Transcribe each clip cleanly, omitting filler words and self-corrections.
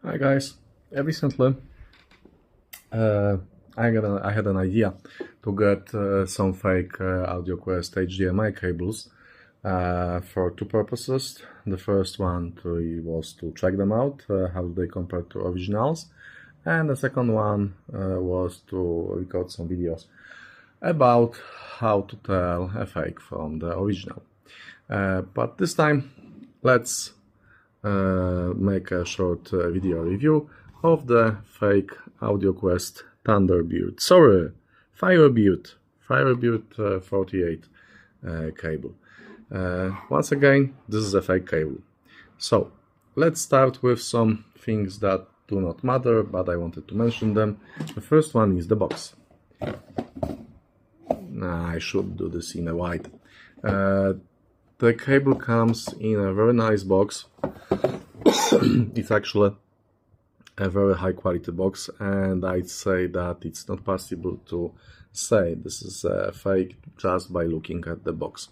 Hi guys. Recently, I had an idea to get some fake AudioQuest HDMI cables for two purposes. The first one was to check them out, how they compare to originals, and the second one was to record some videos about how to tell a fake from the original. But this time, let's make a short video review of the fake AudioQuest Firebird 48 cable. Once again, this is a fake cable. So let's start with some things that do not matter, but I wanted to mention them. The first one is the box. I should do this in a white. The cable comes in a very nice box. It's actually a very high quality box, and I'd say that it's not possible to say this is a fake just by looking at the box.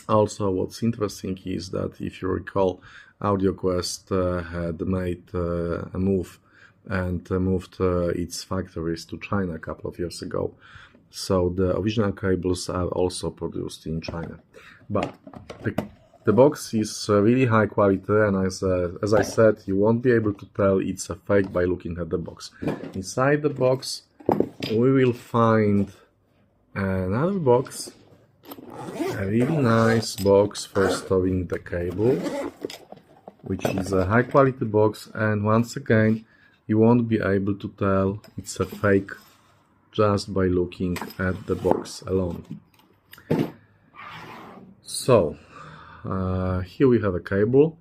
Also, what's interesting is that if you recall, AudioQuest had made a move and moved its factories to China a couple of years ago. So the original cables are also produced in China. But the box is really high quality, and as I said, you won't be able to tell it's a fake by looking at the box. Inside the box, we will find another box, a really nice box for storing the cable, which is a high quality box, and once again, you won't be able to tell it's a fake just by looking at the box alone. So here we have a cable.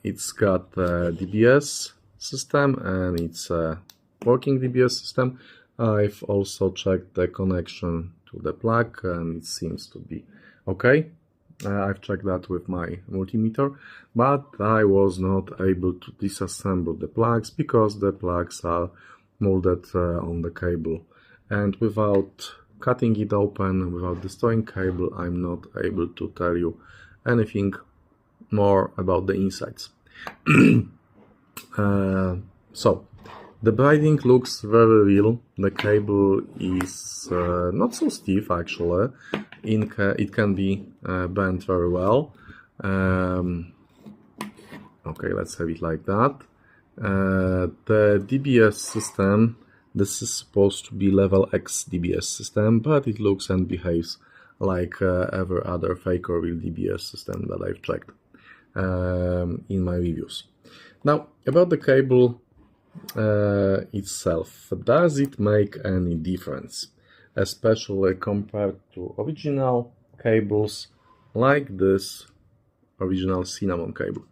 It's got a DBS system, and it's a working DBS system. I've also checked the connection to the plug, and it seems to be okay. I've checked that with my multimeter, but I was not able to disassemble the plugs because the plugs are molded on the cable, and without cutting it open, without destroying cable, I'm not able to tell you anything more about the insides. So the binding looks very real. The cable is not so stiff actually. It can be bent very well. Okay, let's have it like that. The DBS system, this is supposed to be level X DBS system, but it looks and behaves like every other fake or real DBS system that I've checked in my reviews. Now, about the cable itself, does it make any difference, especially compared to original cables like this original cinnamon cable?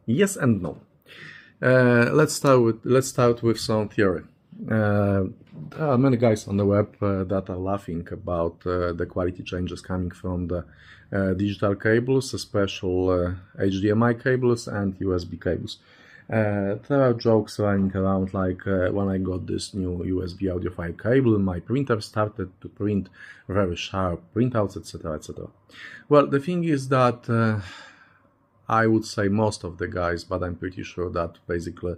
Yes and no. Let's start with some theory. There are many guys on the web that are laughing about the quality changes coming from the digital cables, especially HDMI cables and USB cables. There are jokes running around like when I got this new USB audio file cable, my printer started to print very sharp printouts, etc., etc. Well, the thing is that I would say most of the guys, but I'm pretty sure that basically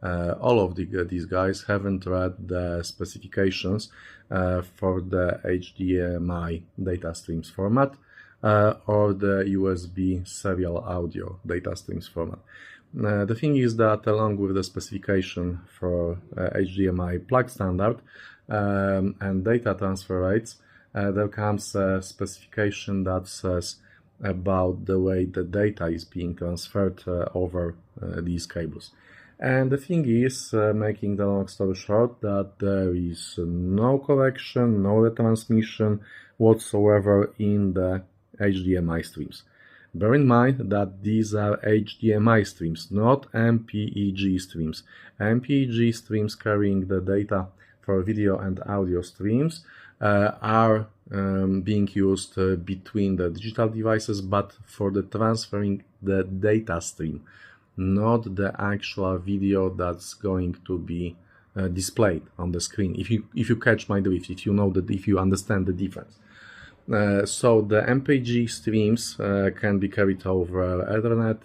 all of these guys haven't read the specifications for the HDMI data streams format or the USB serial audio data streams format. The thing is that along with the specification for HDMI plug standard and data transfer rates, there comes a specification that says about the way the data is being transferred over these cables. And the thing is, making the long story short, that there is no correction, no retransmission whatsoever in the HDMI streams. Bear in mind that these are HDMI streams, not MPEG streams. MPEG streams carrying the data for video and audio streams are being used between the digital devices, but for the transferring the data stream, not the actual video that's going to be displayed on the screen. If you catch my drift, if you understand the difference. So the MPG streams can be carried over Ethernet,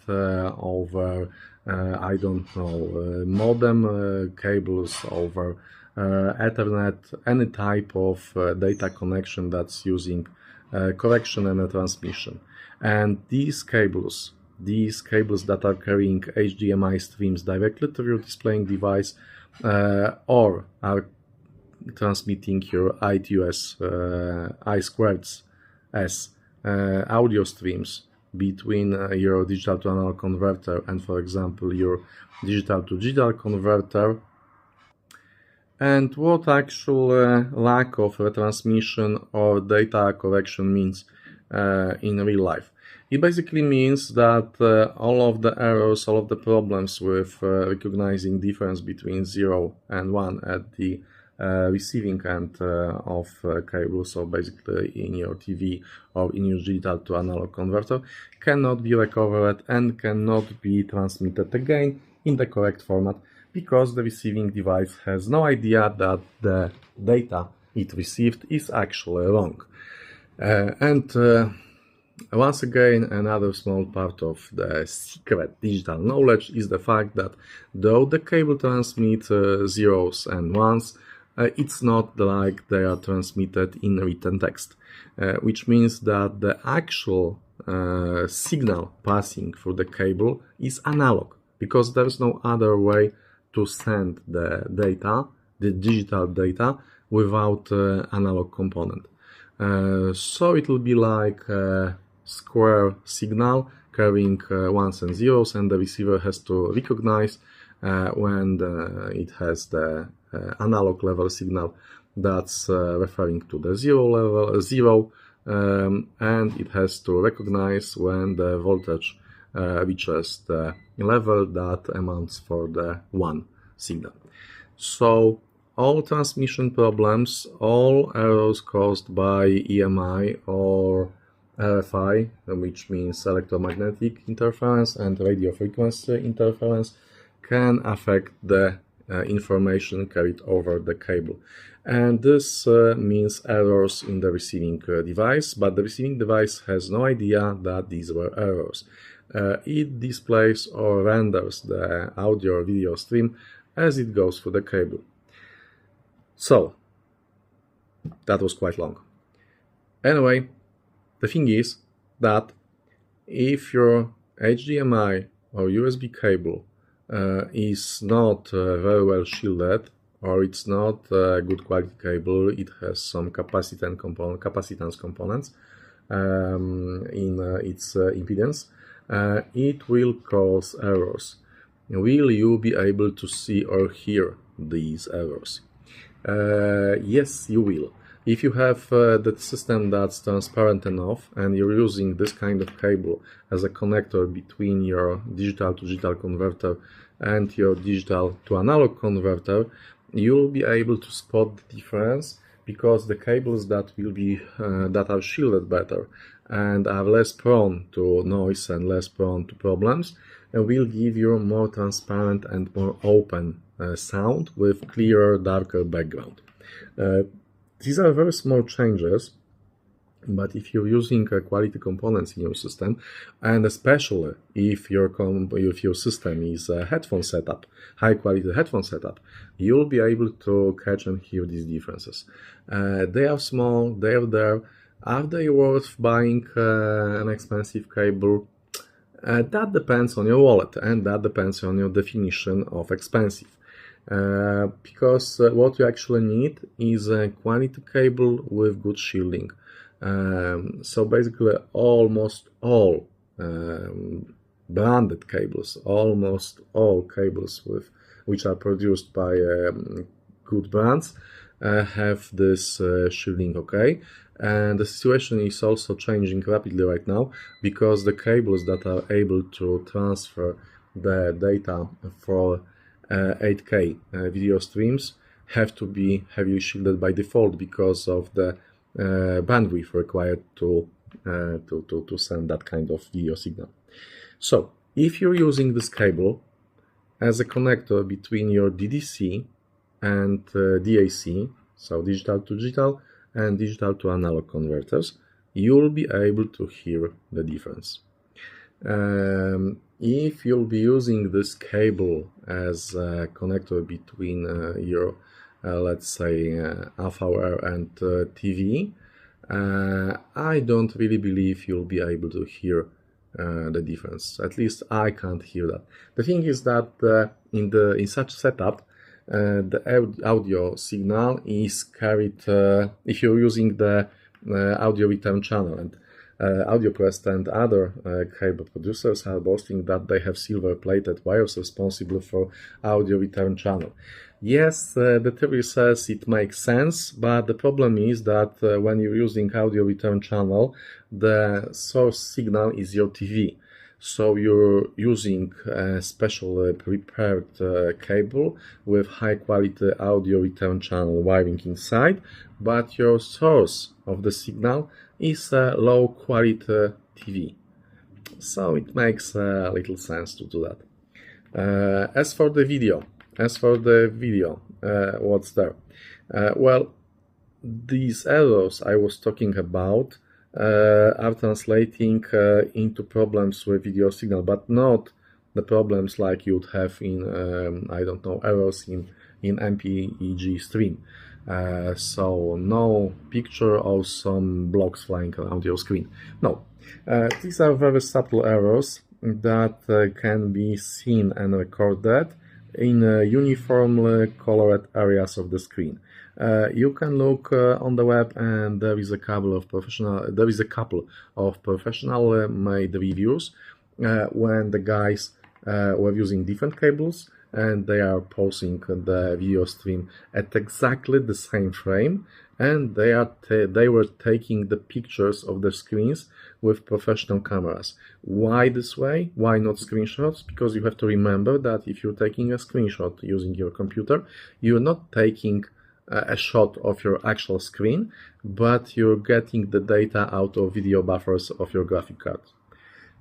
over I don't know, modem cables, over Ethernet, any type of data connection that's using correction and transmission. And these cables that are carrying HDMI streams directly to your displaying device or are transmitting your I2S, I2S audio streams between your digital to analog converter and, for example, your digital to digital converter. And what actual lack of retransmission or data correction means in real life. It basically means that all of the errors, all of the problems with recognizing difference between 0 and 1 at the receiving end of cable, so basically in your TV or in your digital to analog converter, cannot be recovered and cannot be transmitted again in the correct format, because the receiving device has no idea that the data it received is actually wrong. Once again, another small part of the secret digital knowledge is the fact that though the cable transmits zeros and ones, it's not like they are transmitted in written text, which means that the actual signal passing through the cable is analog, because there is no other way to send the data, the digital data, without analog component. So it will be like a square signal carrying ones and zeros, and the receiver has to recognize when it has the analog level signal that's referring to the zero, and it has to recognize when the voltage reaches the level that amounts for the 1 signal. So all transmission problems, all errors caused by EMI or RFI, which means electromagnetic interference and radio frequency interference, can affect the information carried over the cable. And this means errors in the receiving device, but the receiving device has no idea that these were errors. It displays or renders the audio or video stream as it goes through the cable. So, that was quite long. Anyway, the thing is that if your HDMI or USB cable is not very well shielded, or it's not a good quality cable, it has some capacitance components in its impedance, it will cause errors. Will you be able to see or hear these errors? Yes, you will. If you have the system that's transparent enough and you're using this kind of cable as a connector between your digital to digital converter and your digital to analog converter, you'll be able to spot the difference, because the cables that will be that are shielded better and are less prone to noise and less prone to problems will give you more transparent and more open sound with clearer, darker background. These are very small changes, but if you're using quality components in your system, and especially if your system is a headphone setup, high quality headphone setup, you'll be able to catch and hear these differences. They are small, they are there. Are they worth buying an expensive cable? That depends on your wallet, and that depends on your definition of expensive. Because what you actually need is a quality cable with good shielding. So basically almost all branded cables, almost all cables which are produced by good brands have this shielding, okay? And the situation is also changing rapidly right now, because the cables that are able to transfer the data for 8K video streams have to be heavily shielded by default because of the bandwidth required to send that kind of video signal. So if you're using this cable as a connector between your DDC and DAC, so digital to digital and digital to analog converters, you'll be able to hear the difference. If you'll be using this cable as a connector between your, let's say, alpha wire and TV, I don't really believe you'll be able to hear the difference. At least I can't hear that. The thing is that in such setup, the audio signal is carried if you're using the audio return channel, and AudioQuest and other cable producers are boasting that they have silver-plated wires responsible for audio return channel. Yes, the theory says it makes sense, but the problem is that when you're using audio return channel, the source signal is your TV. So you're using a special prepared cable with high quality audio return channel wiring inside, but your source of the signal is a low quality TV. So it makes little sense to do that. As for the video, what's there? Well, these errors I was talking about are translating into problems with video signal, but not the problems like you'd have in, I don't know, errors in MPEG stream. So no picture or some blocks flying around your screen. No, these are very subtle errors that can be seen and recorded in uniformly colored areas of the screen. You can look on the web, and there is a couple of professional made reviews when the guys were using different cables, and they are pausing the video stream at exactly the same frame, and they were taking the pictures of the screens with professional cameras. Why this way? Why not screenshots? Because you have to remember that if you're taking a screenshot using your computer, you're not taking a shot of your actual screen, but you're getting the data out of video buffers of your graphic card.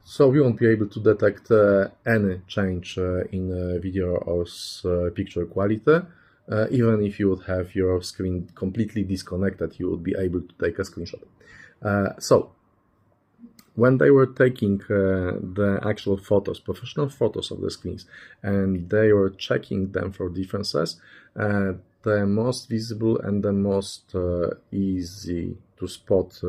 So you won't be able to detect any change in video or picture quality. Even if you would have your screen completely disconnected, you would be able to take a screenshot. So when they were taking the actual photos, professional photos of the screens, and they were checking them for differences, the most visible and the most easy to spot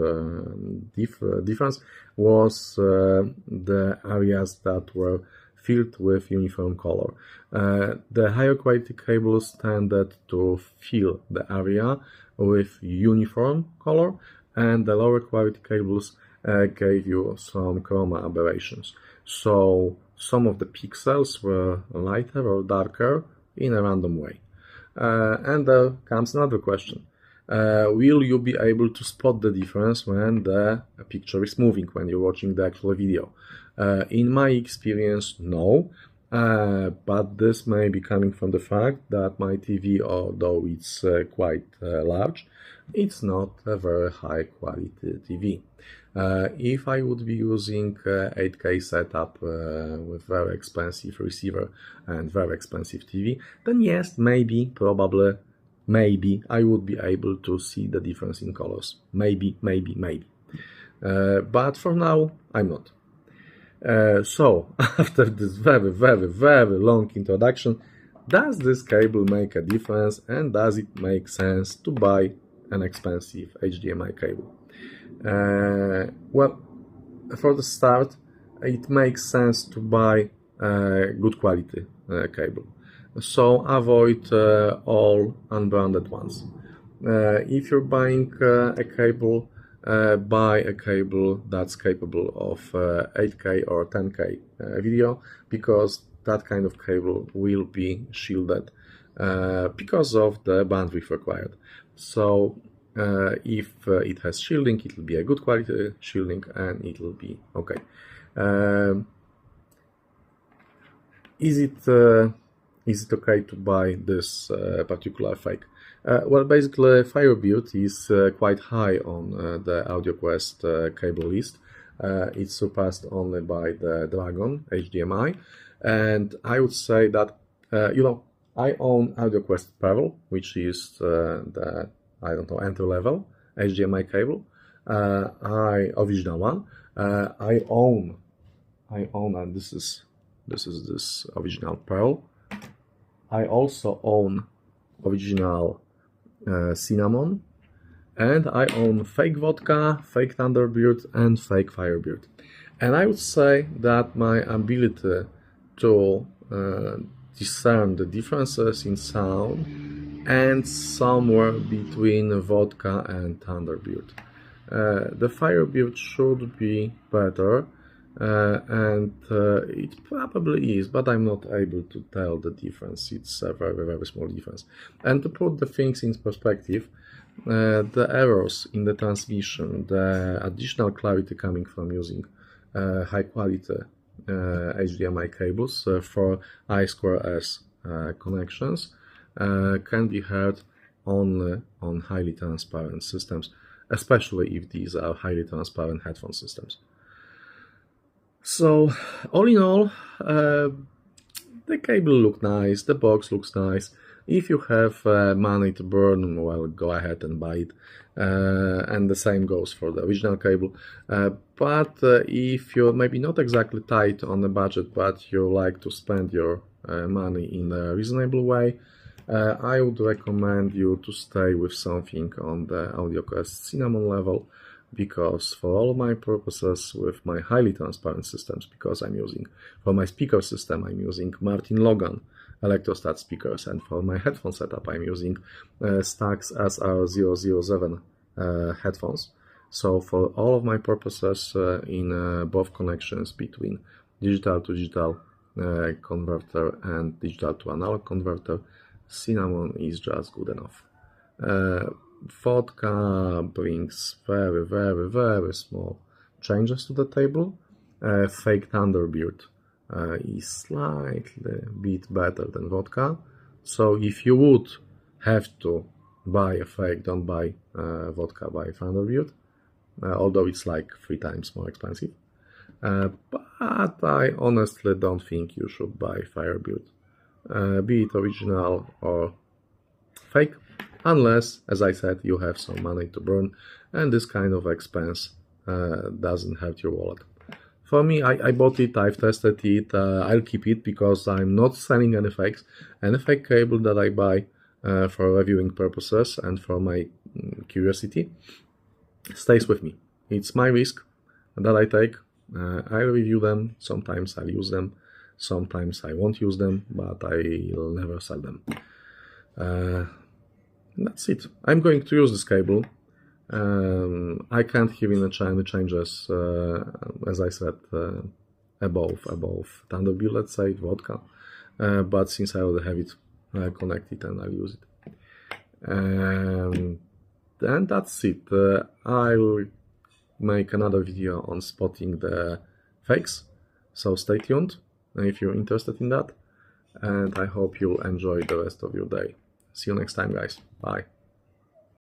difference was the areas that were filled with uniform color. The higher quality cables tended to fill the area with uniform color, and the lower quality cables gave you some chroma aberrations. So some of the pixels were lighter or darker in a random way. And there comes another question. Will you be able to spot the difference when the picture is moving, when you're watching the actual video? In my experience, no. But this may be coming from the fact that my TV, although it's quite large, it's not a very high quality TV. If I would be using 8K setup with very expensive receiver and very expensive TV, then yes, maybe, probably, maybe I would be able to see the difference in colors. Maybe. But for now, I'm not. So, after this very long introduction, does this cable make a difference, and does it make sense to buy an expensive HDMI cable? Well, for the start, it makes sense to buy a good quality cable. So avoid all unbranded ones. If you're buying a cable, buy a cable that's capable of 8K or 10K video, because that kind of cable will be shielded because of the bandwidth required. So if it has shielding, it will be a good quality shielding, and it will be okay. Is it okay to buy this particular fake? Well, basically, Firebird is quite high on the AudioQuest cable list. It's surpassed only by the Dragon HDMI, and I would say that I own AudioQuest Pearl, which is the, I don't know, entry-level HDMI cable. original one. I own, and this is this original pearl. I also own original cinnamon, and I own fake vodka, fake Thunderbird, and fake Firebird. And I would say that my ability to discern the differences in sound and somewhere between vodka and Thunderbird. The Firebird should be better, and it probably is, but I'm not able to tell the difference. It's a very, very small difference. And to put the things in perspective, the errors in the transmission, the additional clarity coming from using high quality HDMI cables for I2S connections can be heard only on highly transparent systems, especially if these are highly transparent headphone systems. So all in all, the cable looks nice, the box looks nice. If you have money to burn, well, go ahead and buy it. And the same goes for the original cable. But if you're maybe not exactly tight on the budget, but you like to spend your money in a reasonable way, I would recommend you to stay with something on the AudioQuest cinnamon level, because for all my purposes with my highly transparent systems, because I'm using, for my speaker system, I'm using Martin Logan electrostat speakers, and for my headphone setup, I'm using Stax SR007 headphones. So for all of my purposes in both connections between digital to digital converter and digital to analog converter, cinnamon is just good enough. Vodka brings very, very, very small changes to the table. Fake Thunderbird is slightly bit better than vodka. So if you would have to buy a fake, don't buy vodka, buy Thunderbird, although it's like 3 times more expensive. But I honestly don't think you should buy Firebird, be it original or fake, unless, as I said, you have some money to burn and this kind of expense doesn't hurt your wallet. For me, I bought it, I've tested it, I'll keep it because I'm not selling any fakes. Any fake cable that I buy for reviewing purposes and for my curiosity stays with me. It's my risk that I take. I'll review them, sometimes I'll use them, sometimes I won't use them, but I'll never sell them. That's it. I'm going to use this cable. I can't hear any changes, as I said, above Thunderbird, let's say, vodka. But since I already have it connected, and I'll use it. And that's it. I'll make another video on spotting the fakes, so stay tuned if you're interested in that. And I hope you'll enjoy the rest of your day. See you next time, guys. Bye.